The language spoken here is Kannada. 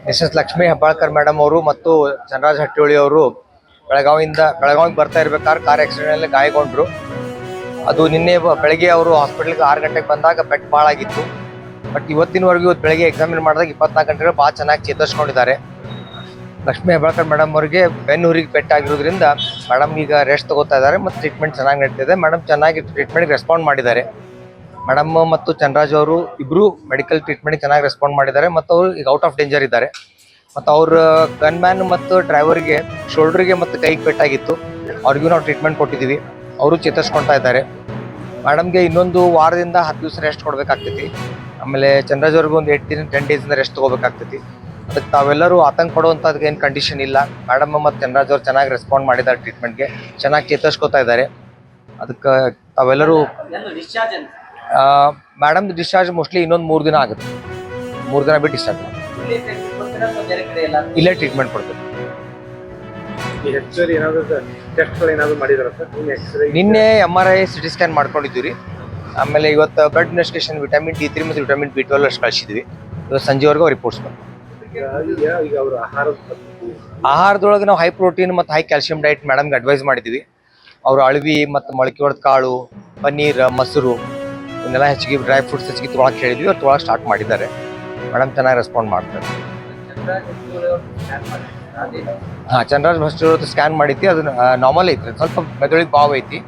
ಮಿಸಸ್ ಲಕ್ಷ್ಮೀ ಹೆಬ್ಬಾಳ್ಕರ್ ಮೇಡಮ್ ಅವರು ಮತ್ತು ಚಂದ್ರರಾಜ್ ಹಟ್ಟಿಹೊಳಿ ಅವರು ಬೆಳಗಾವಿಗೆ ಬರ್ತಾ ಇರ್ಬೇಕಾದ್ರೆ ಕಾರ್ ಆಕ್ಸಿಡೆಂಟ್ ಗಾಯಗೊಂಡ್ರು. ಅದು ನಿನ್ನೆ ಬೆಳಗ್ಗೆ ಅವರು ಹಾಸ್ಪಿಟಲ್ಗೆ 6 ಗಂಟೆಗೆ ಬಂದಾಗ ಪೆಟ್ಟು ಭಾಳ ಆಗಿತ್ತು. ಬಟ್ ಇವತ್ತು ಬೆಳಗ್ಗೆ ಎಕ್ಸಾಮಿನ್ ಮಾಡಿದಾಗ 24 ಗಂಟೆಗಳು ಭಾಳ ಚೆನ್ನಾಗಿ ಚೇತರಿಸ್ಕೊಂಡಿದ್ದಾರೆ. ಲಕ್ಷ್ಮೀ ಹೆಬ್ಬಾಳ್ಕರ್ ಮೇಡಮ್ ಅವರಿಗೆ ಬೆನ್ನೂರಿಗೆ ಪೆಟ್ಟಾಗಿರೋದ್ರಿಂದ ಮೇಡಮ್ ಈಗ ರೆಸ್ಟ್ ತಗೋತಾ ಇದ್ದಾರೆ ಮತ್ತು ಟ್ರೀಟ್ಮೆಂಟ್ ಚೆನ್ನಾಗಿ ನಡೀತಿದೆ. ಮೇಡಮ್ ಚೆನ್ನಾಗಿ ಟ್ರೀಟ್ಮೆಂಟ್ಗೆ ರೆಸ್ಪಾಂಡ್ ಮಾಡಿದ್ದಾರೆ. ಮೇಡಮ್ ಮತ್ತು ಚಂದ್ರರಾಜ್ ಅವರು ಇಬ್ಬರು ಮೆಡಿಕಲ್ ಟ್ರೀಟ್ಮೆಂಟ್ಗೆ ಚೆನ್ನಾಗಿ ರೆಸ್ಪಾಂಡ್ ಮಾಡಿದ್ದಾರೆ ಮತ್ತು ಅವರು ಈಗ ಔಟ್ ಆಫ್ ಡೇಂಜರ್ ಇದ್ದಾರೆ. ಮತ್ತು ಅವ್ರ ಗನ್ ಮ್ಯಾನ್ ಮತ್ತು ಡ್ರೈವರ್ಗೆ ಶೋಲ್ಡ್ರಿಗೆ ಮತ್ತು ಕೈಗೆ ಪೆಟ್ಟಾಗಿತ್ತು. ಅವ್ರಿಗೂ ನಾವು ಟ್ರೀಟ್ಮೆಂಟ್ ಕೊಟ್ಟಿದ್ದೀವಿ. ಅವರು ಚೇತರಿಸ್ಕೊಳ್ತಾ ಇದ್ದಾರೆ. ಮೇಡಮ್ಗೆ ಇನ್ನೊಂದು ವಾರದಿಂದ 10 ದಿವಸ ರೆಸ್ಟ್ ಕೊಡಬೇಕಾಗ್ತೈತಿ. ಆಮೇಲೆ ಚಂದ್ರರಾಜ್ ಅವ್ರಿಗೂ ಒಂದು 10 ಡೇಸಿಂದ ರೆಸ್ಟ್ ತೊಗೋಬೇಕಾಗ್ತೈತಿ. ಅದಕ್ಕೆ ತಾವೆಲ್ಲರೂ ಆತಂಕ ಪಡುವಂಥದ್ದು ಏನು ಕಂಡೀಷನ್ ಇಲ್ಲ. ಮೇಡಮ್ ಮತ್ತು ಚಂದ್ರರಾಜ್ ಅವ್ರು ಚೆನ್ನಾಗಿ ರೆಸ್ಪಾಂಡ್ ಮಾಡಿದ್ದಾರೆ ಟ್ರೀಟ್ಮೆಂಟ್ಗೆ, ಚೆನ್ನಾಗಿ ಚೇತರಿಸ್ಕೊತಾ ಇದ್ದಾರೆ. ಅದಕ್ಕೆ ತಾವೆಲ್ಲರೂ ಮೇಡಮ್ ಡಿಸ್ಚಾರ್ಜ್ ಮೋಸ್ಟ್ಲಿ ಇನ್ನೊಂದು 3 ದಿನ ಆಗುತ್ತೆ. 3 ದಿನ ಬಿಟ್ಟು ಡಿಸ್ಚಾರ್ಜ್ ಇಲ್ಲೇ ಟ್ರೀಟ್ಮೆಂಟ್ ಕೊಡ್ತೀವಿ. ನಿನ್ನೆ MRI CT ಸ್ಕ್ಯಾನ್ ಮಾಡ್ಕೊಂಡಿದ್ದೀವಿ ರೀ. ಆಮೇಲೆ ಇವತ್ತು ಬ್ಲಡ್ ಇನ್ವೆಸ್ಟಿಗೇಷನ್ ವಿಟಮಿನ್ D3 ಮತ್ತು ವಿಟಮಿನ್ B12 ಅಷ್ಟು ಕಳಿಸಿದ್ವಿ. ಇವತ್ತು ಸಂಜೆವರೆಗೂ ರಿಪೋರ್ಟ್ಸ್ ಬಂತು. ಆಹಾರದೊಳಗೆ ನಾವು ಹೈ ಪ್ರೋಟೀನ್ ಮತ್ತು ಹೈ ಕ್ಯಾಲ್ಸಿಯಂ ಡಯಟ್ ಮೇಡಮ್ಗೆ ಅಡ್ವೈಸ್ ಮಾಡಿದ್ದೀವಿ. ಅವರು ಅಳವಿ ಮತ್ತು ಮೊಳಕೆ ಹೊಡೆದ ಕಾಳು, ಪನ್ನೀರ್, ಮೊಸರು ಇವನ್ನೆಲ್ಲ ಹೆಚ್ಚಿಗೆ ಡ್ರೈ ಫ್ರೂಟ್ಸ್ ಹೆಚ್ಚಿಗೆ ತೊಗೊಳಕ್ಕೆ ಹೇಳಿದ್ವಿ. ಅವ್ರು ತೊಗೊಳಕ್ಕೆ ಸ್ಟಾರ್ಟ್ ಮಾಡಿದ್ದಾರೆ. ಮೇಡಮ್ ಚೆನ್ನಾಗಿ ರೆಸ್ಪಾಂಡ್ ಮಾಡ್ತಾರೆ. ಚಂದ್ರರಾಜ್ ಭಟ್ ಸ್ಕ್ಯಾನ್ ಮಾಡಿದ್ವಿ. ಅದು ನಾರ್ಮಲ್ ಐತ್ರಿ, ಸ್ವಲ್ಪ ಮೆದುಳಿಗೆ ಬಾವು ಐತಿ.